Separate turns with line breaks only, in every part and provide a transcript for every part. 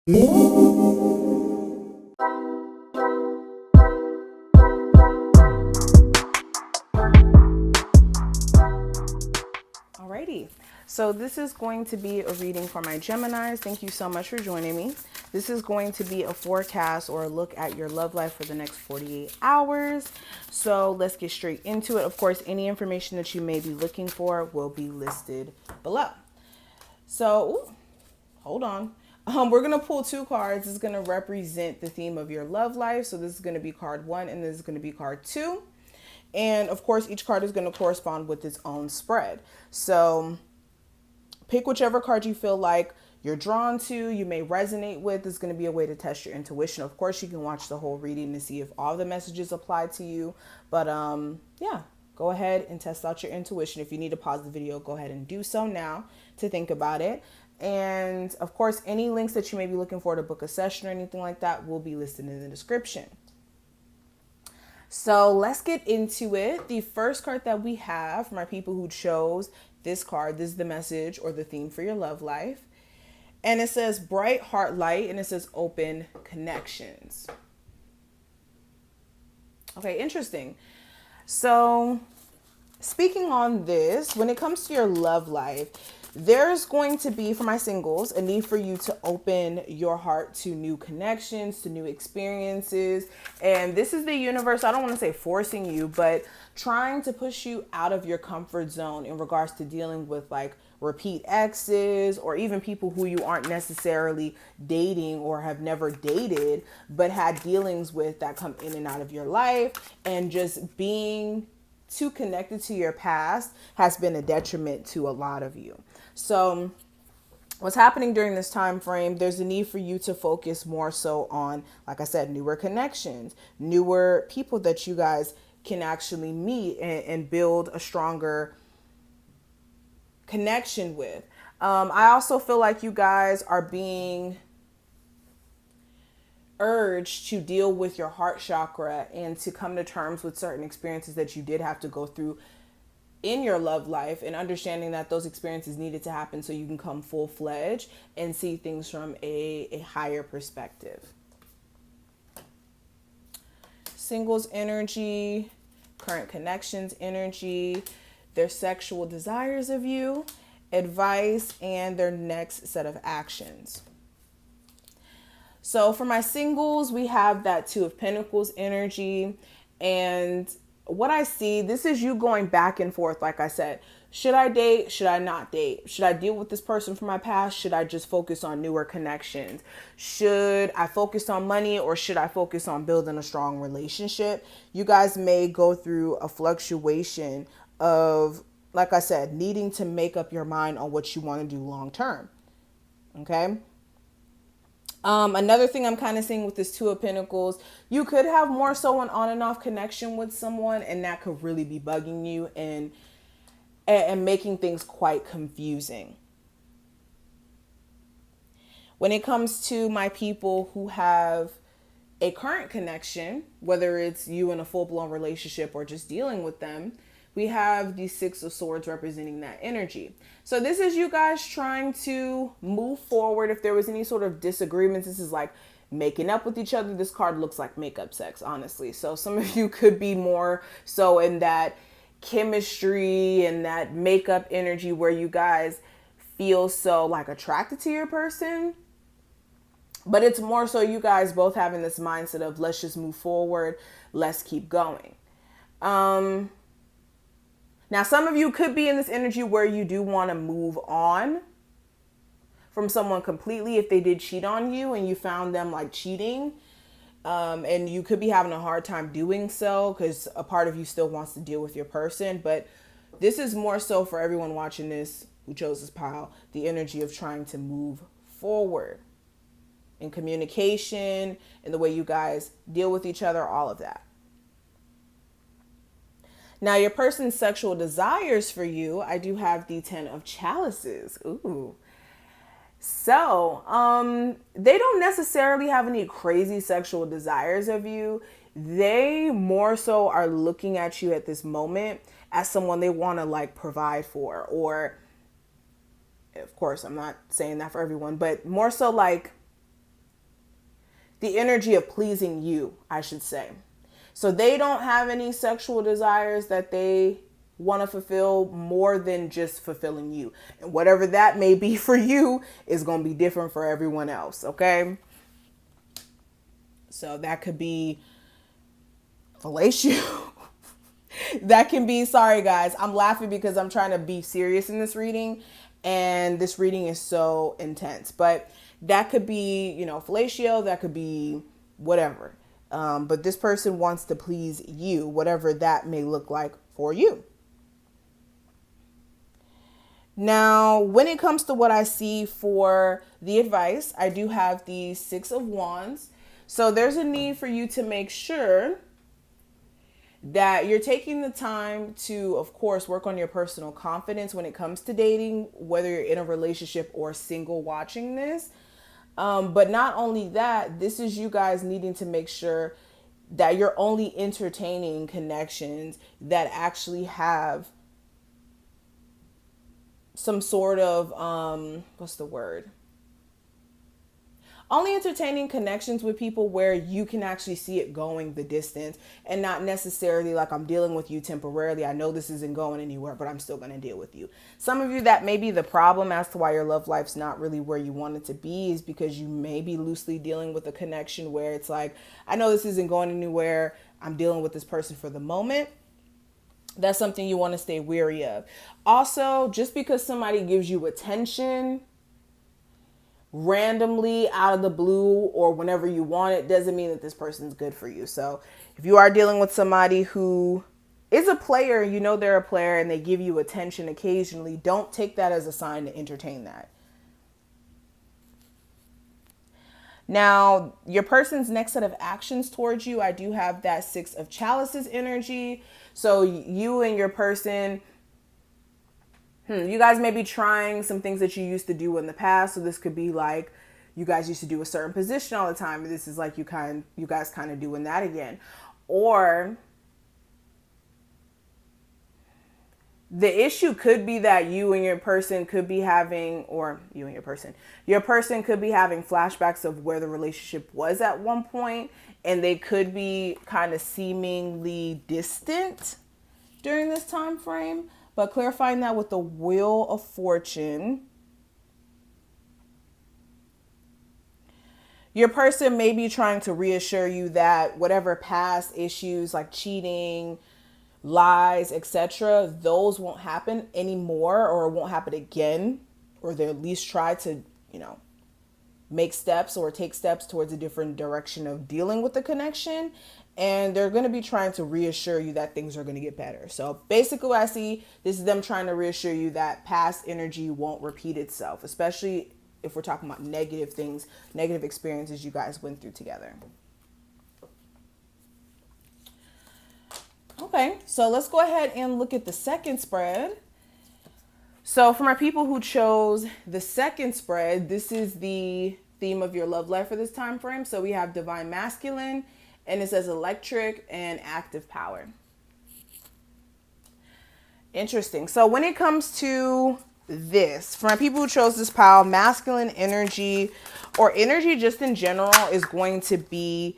Alrighty, so this is going to be a reading for my Geminis. Thank you so much for joining me. This is going to be a forecast or a look at your love life for the next 48 hours. So let's get straight into it. Of course, any information that you may be looking for will be listed below. So, hold on. We're going to pull two cards. This is going to represent the theme of your love life. So this is going to be card 1 and this is going to be card 2. And of course, each card is going to correspond with its own spread. So pick whichever card you feel like you're drawn to, you may resonate with. This is going to be a way to test your intuition. Of course, you can watch the whole reading to see if all the messages apply to you. But yeah, go ahead and test out your intuition. If you need to pause the video, go ahead and do so now to think about it. And of course, any links that you may be looking for to book a session or anything like that will be listed in the description. So let's get into it. The first card that we have from our people who chose this card, this is the message or the theme for your love life. And it says bright heart light and it says open connections. Okay, interesting. So speaking on this, when it comes to your love life, there's going to be, for my singles, a need for you to open your heart to new connections, to new experiences. And this is the universe, I don't want to say forcing you, but trying to push you out of your comfort zone in regards to dealing with like repeat exes or even people who you aren't necessarily dating or have never dated, but had dealings with that come in and out of your life. And just being too connected to your past has been a detriment to a lot of you. So what's happening during this time frame, there's a need for you to focus more so on, like I said, newer connections, newer people that you guys can actually meet and build a stronger connection with. I also feel like you guys are being urged to deal with your heart chakra and to come to terms with certain experiences that you did have to go through in your love life, and understanding that those experiences needed to happen so you can come full-fledged and see things from a higher perspective. Singles energy, current connections energy, their sexual desires of you, advice, and their next set of actions. So for my singles, we have that Two of Pentacles energy. And what I see, this is you going back and forth. Like I said, should I date? Should I not date? Should I deal with this person from my past? Should I just focus on newer connections? Should I focus on money or should I focus on building a strong relationship? You guys may go through a fluctuation of, like I said, needing to make up your mind on what you want to do long term. Okay. Another thing I'm kind of seeing with this Two of Pentacles, you could have more so an on and off connection with someone, and that could really be bugging you and making things quite confusing. When it comes to my people who have a current connection, whether it's you in a full-blown relationship or just dealing with them, we have the Six of Swords representing that energy. So this is you guys trying to move forward. If there was any sort of disagreements, this is like making up with each other. This card looks like makeup sex, honestly. So some of you could be more so in that chemistry and that makeup energy where you guys feel so like attracted to your person. But it's more so you guys both having this mindset of let's just move forward. Let's keep going. Now, some of you could be in this energy where you do want to move on from someone completely if they did cheat on you and you found them like cheating. And you could be having a hard time doing so because a part of you still wants to deal with your person. But this is more so for everyone watching this who chose this pile, the energy of trying to move forward in communication and the way you guys deal with each other, all of that. Now, your person's sexual desires for you, I do have the 10 of chalices. Ooh. So, they don't necessarily have any crazy sexual desires of you. They more so are looking at you at this moment as someone they want to like provide for, or of course, I'm not saying that for everyone, but more so like the energy of pleasing you, I should say. So they don't have any sexual desires that they want to fulfill more than just fulfilling you. And whatever that may be for you is going to be different for everyone else, okay? So that could be fellatio. That can be, sorry guys, I'm laughing because I'm trying to be serious in this reading, and this reading is so intense. But that could be, you know, fellatio, that could be whatever. But this person wants to please you, whatever that may look like for you. Now, when it comes to what I see for the advice, I do have the Six of Wands. So there's a need for you to make sure that you're taking the time to, of course, work on your personal confidence when it comes to dating, whether you're in a relationship or single watching this. But not only that, this is you guys needing to make sure that you're only entertaining connections that actually have some sort of, what's the word? Only entertaining connections with people where you can actually see it going the distance, and not necessarily like, I'm dealing with you temporarily. I know this isn't going anywhere, but I'm still going to deal with you. Some of you, that may be the problem as to why your love life's not really where you want it to be, is because you may be loosely dealing with a connection where it's like, I know this isn't going anywhere. I'm dealing with this person for the moment. That's something you want to stay wary of. Also, just because somebody gives you attention randomly out of the blue or whenever you want it doesn't mean that this person's good for you. So if you are dealing with somebody who is a player, you know they're a player, and they give you attention occasionally, don't take that as a sign to entertain that. Now, your person's next set of actions towards you, I do have that Six of Chalices energy. So you and your person, you guys may be trying some things that you used to do in the past. So this could be like, you guys used to do a certain position all the time, and this is like you guys kind of doing that again. Or the issue could be that you and your person could be having, or your person could be having flashbacks of where the relationship was at one point, and they could be kind of seemingly distant during this time frame. But clarifying that with the Wheel of Fortune, your person may be trying to reassure you that whatever past issues like cheating, lies, etc., those won't happen anymore, or won't happen again, or they'll at least try to, make steps or take steps towards a different direction of dealing with the connection. And they're going to be trying to reassure you that things are going to get better. So basically what I see, this is them trying to reassure you that past energy won't repeat itself, especially if we're talking about negative things, negative experiences you guys went through together. Okay, so let's go ahead and look at the second spread. So for my people who chose the second spread, this is the theme of your love life for this time frame. So we have Divine Masculine, and it says electric and active power. Interesting. So when it comes to this, for my people who chose this pile, masculine energy or energy just in general is going to be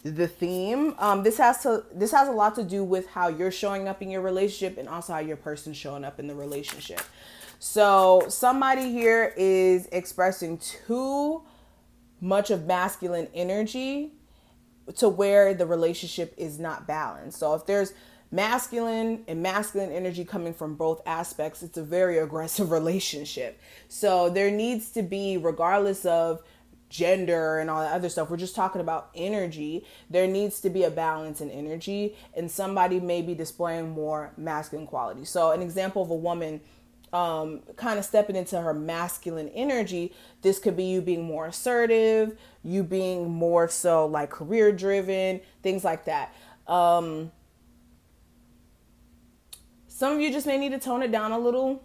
the theme. This has a lot to do with how you're showing up in your relationship, and also how your person's showing up in the relationship. So somebody here is expressing too much of masculine energy to where the relationship is not balanced. So if there's masculine energy coming from both aspects, it's a very aggressive relationship. So there needs to be, regardless of gender and all that other stuff, we're just talking about energy, there needs to be a balance in energy, and somebody may be displaying more masculine quality. So an example of a woman kind of stepping into her masculine energy, this could be you being more assertive, you being more so like career driven, things like that. Some of you just may need to tone it down a little,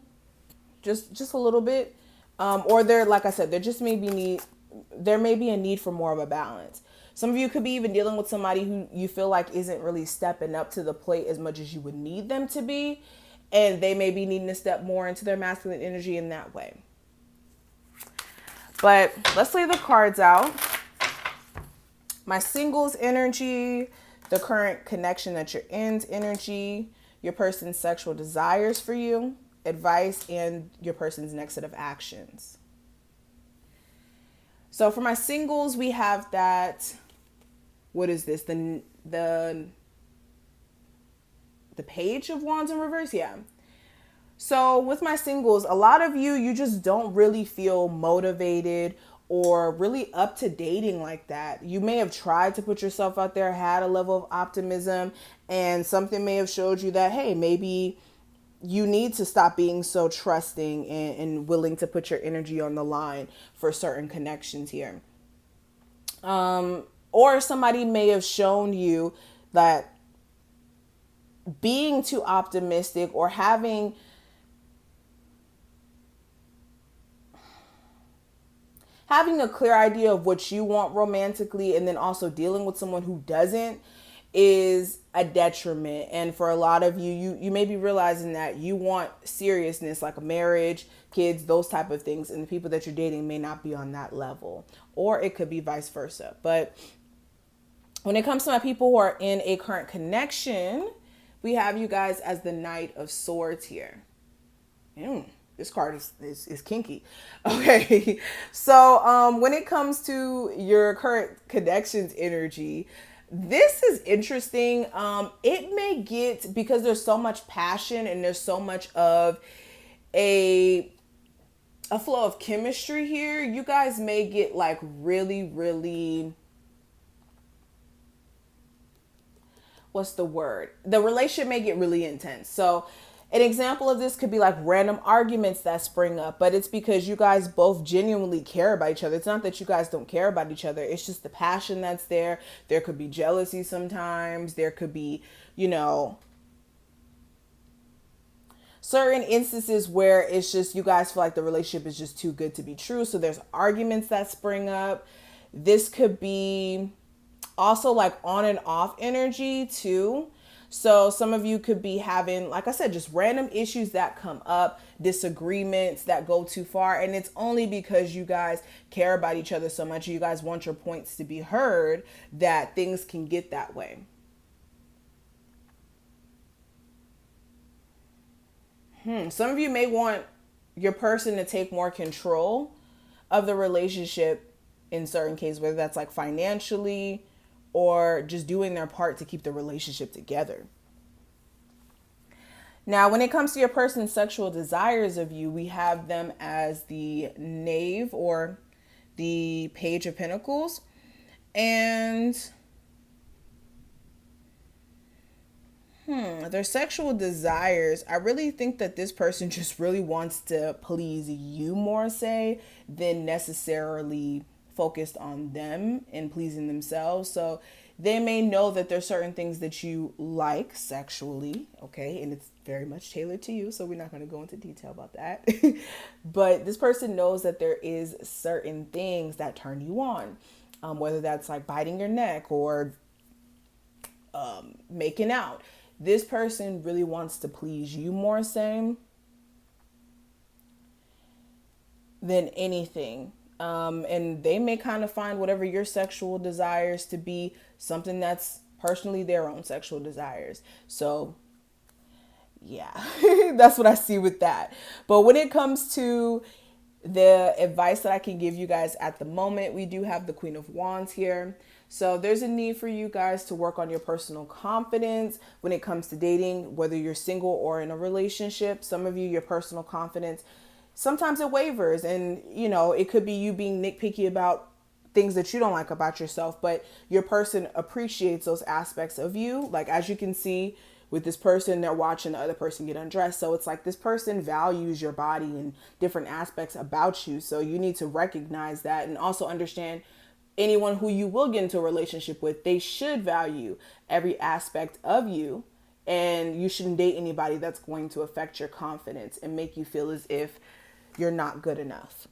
just a little bit. Or there, like I said, there may be a need for more of a balance. Some of you could be even dealing with somebody who you feel like isn't really stepping up to the plate as much as you would need them to be. And they may be needing to step more into their masculine energy in that way. But let's lay the cards out. My singles energy, the current connection that you're in's energy, your person's sexual desires for you, advice, and your person's next set of actions. So for my singles, we have that, what is this? The Page of Wands in reverse? Yeah. So with my singles, a lot of you just don't really feel motivated or really up to dating like that. You may have tried to put yourself out there, had a level of optimism, and something may have showed you that, hey, maybe you need to stop being so trusting and willing to put your energy on the line for certain connections here. Or somebody may have shown you that being too optimistic or having a clear idea of what you want romantically and then also dealing with someone who doesn't is a detriment. And for a lot of you may be realizing that you want seriousness, like a marriage, kids, those type of things, and the people that you're dating may not be on that level, or it could be vice versa. But when it comes to my people who are in a current connection, we have you guys as the Knight of Swords here. This card is kinky. Okay. So when it comes to your current connections energy, this is interesting. It may get, because there's so much passion and there's so much of a flow of chemistry here, you guys may get like really, what's the word? The relationship may get really intense. So an example of this could be like random arguments that spring up, but it's because you guys both genuinely care about each other. It's not that you guys don't care about each other. It's just the passion that's there. There could be jealousy sometimes. There could be, certain instances where it's just you guys feel like the relationship is just too good to be true. So there's arguments that spring up. This could be also like on and off energy too. So some of you could be having, like I said, just random issues that come up, disagreements that go too far. And it's only because you guys care about each other so much, you guys want your points to be heard, that things can get that way. Some of you may want your person to take more control of the relationship in certain cases, whether that's like financially or just doing their part to keep the relationship together. Now, when it comes to your person's sexual desires of you, we have them as the Knave or the Page of Pentacles. And their sexual desires, I really think that this person just really wants to please you more, say, than necessarily focused on them and pleasing themselves. So they may know that there's certain things that you like sexually, okay, and it's very much tailored to you, so we're not going to go into detail about that. But this person knows that there is certain things that turn you on, whether that's like biting your neck or making out. This person really wants to please you more, same, than anything. And they may kind of find whatever your sexual desires to be something that's personally their own sexual desires. So yeah, that's what I see with that. But when it comes to the advice that I can give you guys at the moment, we do have the Queen of Wands here. So there's a need for you guys to work on your personal confidence when it comes to dating, whether you're single or in a relationship. Some of you, your personal confidence, sometimes it wavers, and it could be you being nitpicky about things that you don't like about yourself, but your person appreciates those aspects of you. Like, as you can see with this person, they're watching the other person get undressed. So it's like this person values your body and different aspects about you. So you need to recognize that, and also understand anyone who you will get into a relationship with, they should value every aspect of you. And you shouldn't date anybody that's going to affect your confidence and make you feel as if you're not good enough.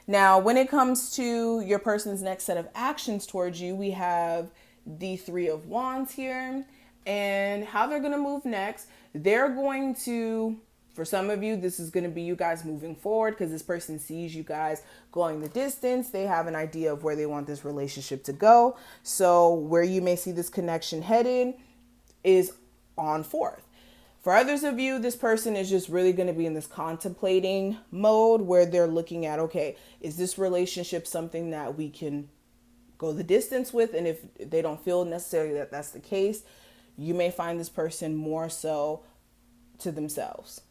Now, when it comes to your person's next set of actions towards you, we have the Three of Wands here, and how they're going to move next. They're going to For some of you, this is going to be you guys moving forward because this person sees you guys going the distance. They have an idea of where they want this relationship to go. So where you may see this connection headed is on forth. For others of you, this person is just really going to be in this contemplating mode where they're looking at, okay, is this relationship something that we can go the distance with? And if they don't feel necessarily that that's the case, you may find this person more so to themselves.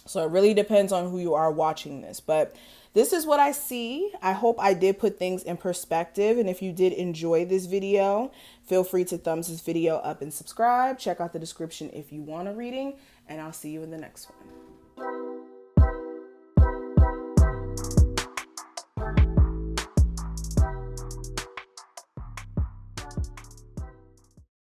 So it really depends on who you are watching this. But this is what I see. I hope I did put things in perspective. And if you did enjoy this video, feel free to thumbs this video up and subscribe. Check out the description if you want a reading. And I'll see you in the next one.